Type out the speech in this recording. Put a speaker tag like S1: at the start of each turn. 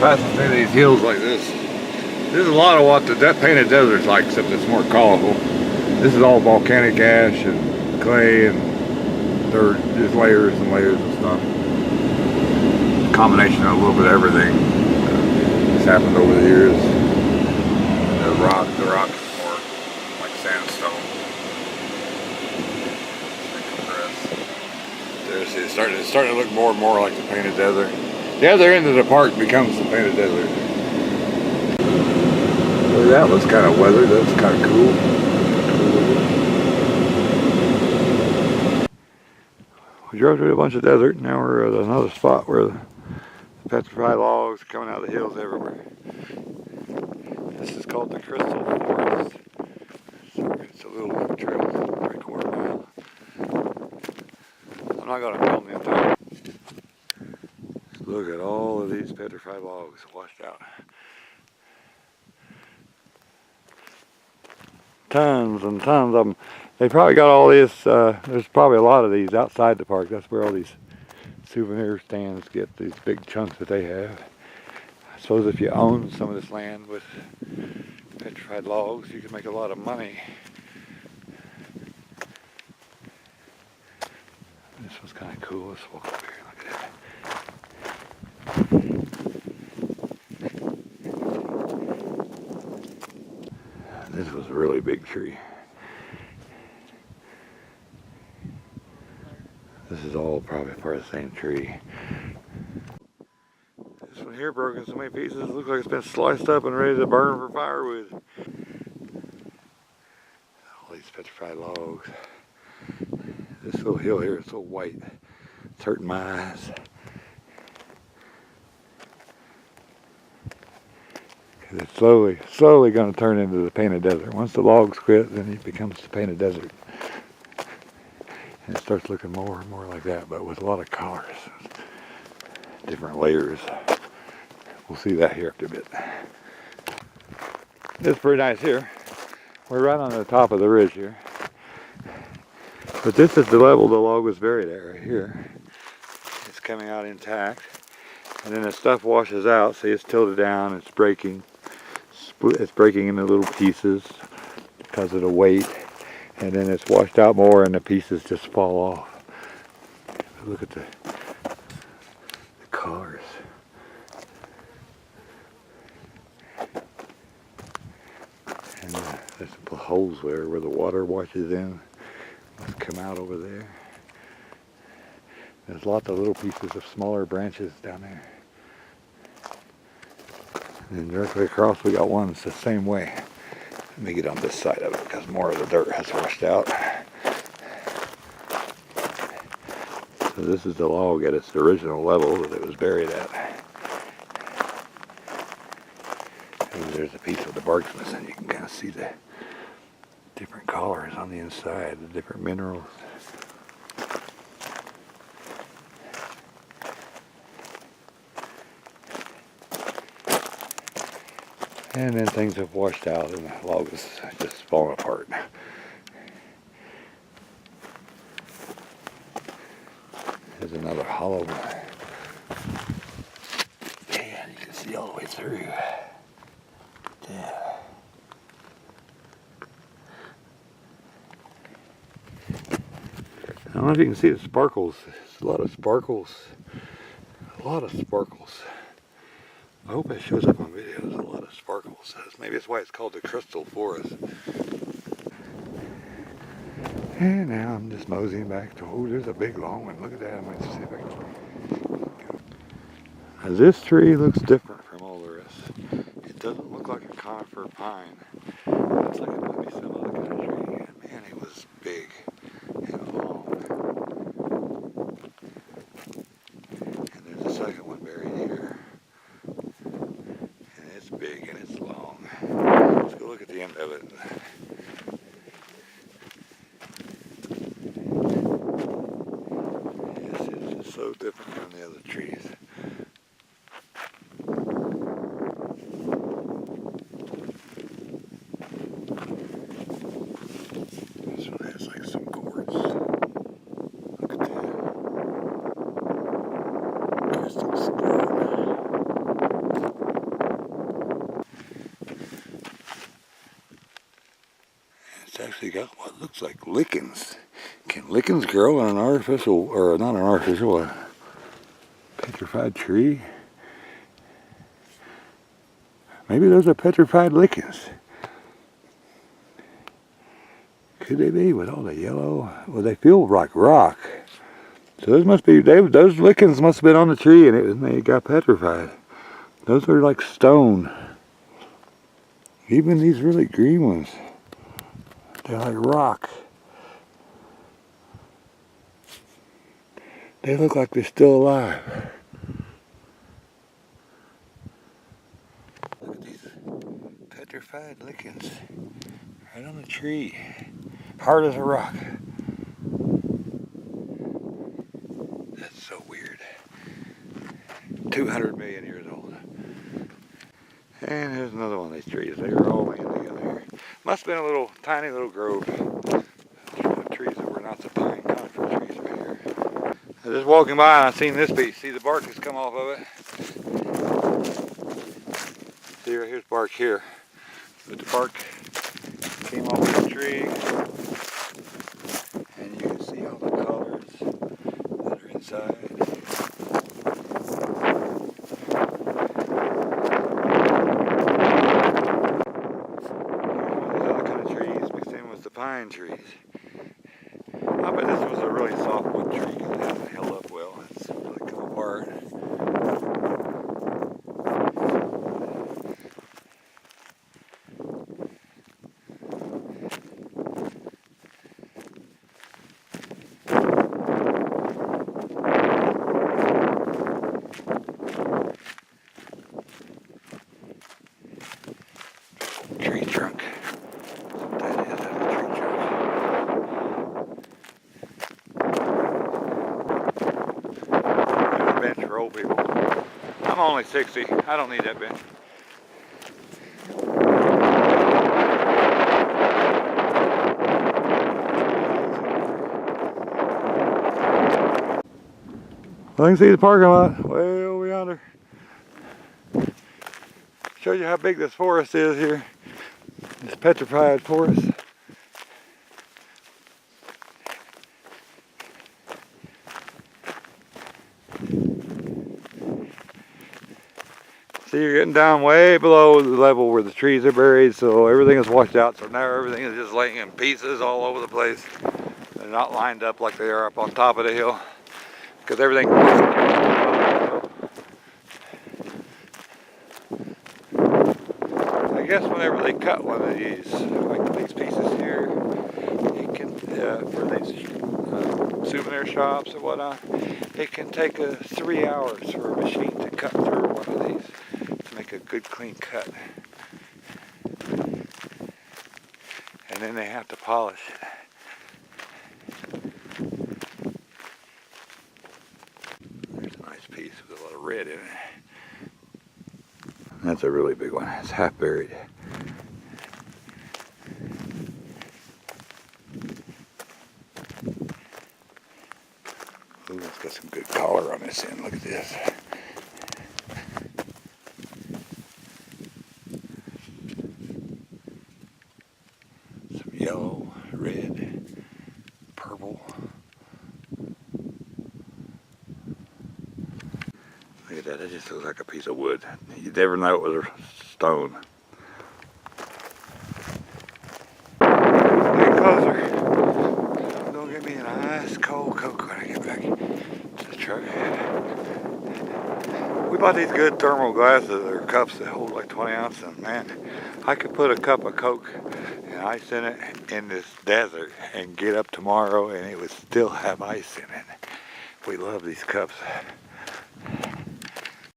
S1: passing through these hills like this. This is a lot of what that painted desert's like, except it's more colorful. This is all volcanic ash and clay and dirt, just layers and layers of stuff. Combination of a little bit of everything that's happened over the years. The rock is more like sandstone. It's starting to look more and more like the painted desert. The other end of the park becomes the painted desert. So that was kind of weathered. That's kind of cool. We drove through a bunch of desert. Now we're at another spot where the petrified logs are coming out of the hills everywhere. This is called the Crystal Forest. It's a little loop trail, 3/4 mile. I'm not going to film the entire. Look at all of these petrified logs washed out. Tons and tons of them. They probably got all this, there's probably a lot of these outside the park. That's where all these souvenir stands get these big chunks that they have. I suppose if you own some of this land with petrified logs, you can make a lot of money. This was kind of cool. Let's walk over here and look at that. This was a really big tree. This is all probably part of the same tree. This one here broke in so many pieces. It looks like it's been sliced up and ready to burn for firewood. All these petrified logs. This little hill here is so white. It's hurting my eyes. Because it's slowly going to turn into the painted desert. Once the logs quit, then it becomes the painted desert. And it starts looking more and more like that, but with a lot of colors, different layers. We'll see that here after a bit. It's pretty nice here. We're right on the top of the ridge here. But this is the level the log was buried at right here. It's coming out intact. And then the stuff washes out, see it's tilted down, it's breaking. It's breaking into little pieces because of the weight. And then it's washed out more and the pieces just fall off. Look at the colors. And there's holes there where the water washes in. Must come out over there. There's lots of little pieces of smaller branches down there. And then directly across we got one that's the same way. Let me get on this side of it because more of the dirt has washed out. So this is the log at its original level that it was buried at. And there's a piece of the bark's missing. You can kind of see the different colors on the inside, the different minerals. And then things have washed out and the log is just falling apart. There's another hollow. Man, you can see all the way through. Yeah. I don't know if you can see the sparkles. There's a lot of sparkles. A lot of sparkles. I hope it shows up on video. There's a lot of sparkles. Maybe that's why it's called the Crystal Forest. And now I'm just moseying back to, oh, there's a big long one. Look at that. I might see if I can. Now, this tree looks different from all the rest. It doesn't look like a conifer pine. It looks like it might be some other kind of tree. Man, it was big and long. And there's a second one buried here. And it's big and it's long. Let's go look at the end of it. Yes, it's just so different from the other trees. This one has like some It's actually got what looks like lichens. Can lichens grow on an artificial, or not an artificial, a petrified tree? Maybe those are petrified lichens. Could they be with all the yellow? Well, they feel like rock. So those must be, those lichens must have been on the tree and they got petrified. Those are like stone. Even these really green ones, they're like rock. They look like they're still alive. Look at these petrified lichens right on the tree. Hard as a rock. That's so weird. 200 million years old. And here's another one of these trees. They were all laying together here. Must have been a little, tiny little grove of trees that were not the pine conifer trees right here. I was just walking by and I seen this piece. See, the bark has come off of it. See, right here's bark here. But the bark came off of the tree. And you can see all the colors that are inside. Pine trees. I bet this was a really softwood tree because it hasn't held up well. It's really come apart. Tree trunk. Bench for old people. I'm only 60. I don't need that bench. Well, I can see the parking lot way over yonder. Show you how big this forest is here. This petrified forest. See, you're getting down way below the level where the trees are buried, so everything is washed out. So now everything is just laying in pieces all over the place. They're not lined up like they are up on top of the hill, because everything. I guess whenever they cut one of these, like these pieces here, it can for these souvenir shops or whatnot, it can take 3 hours for a machine to cut through one of these. Make a good clean cut, and then they have to polish it. There's a nice piece with a lot of red in it. That's a really big one. It's half buried. Ooh, it's got some good color on this end. Look at this. Yellow, red, purple. Look at that, it just looks like a piece of wood. You'd never know it was a stone. Get closer. Don't get me an ice cold Coke when I get back to the truck. We bought these good thermal glasses or cups that hold like 20 ounces, and man, I could put a cup of Coke and ice in it in this desert and get up tomorrow and it would still have ice in it. We love these cups.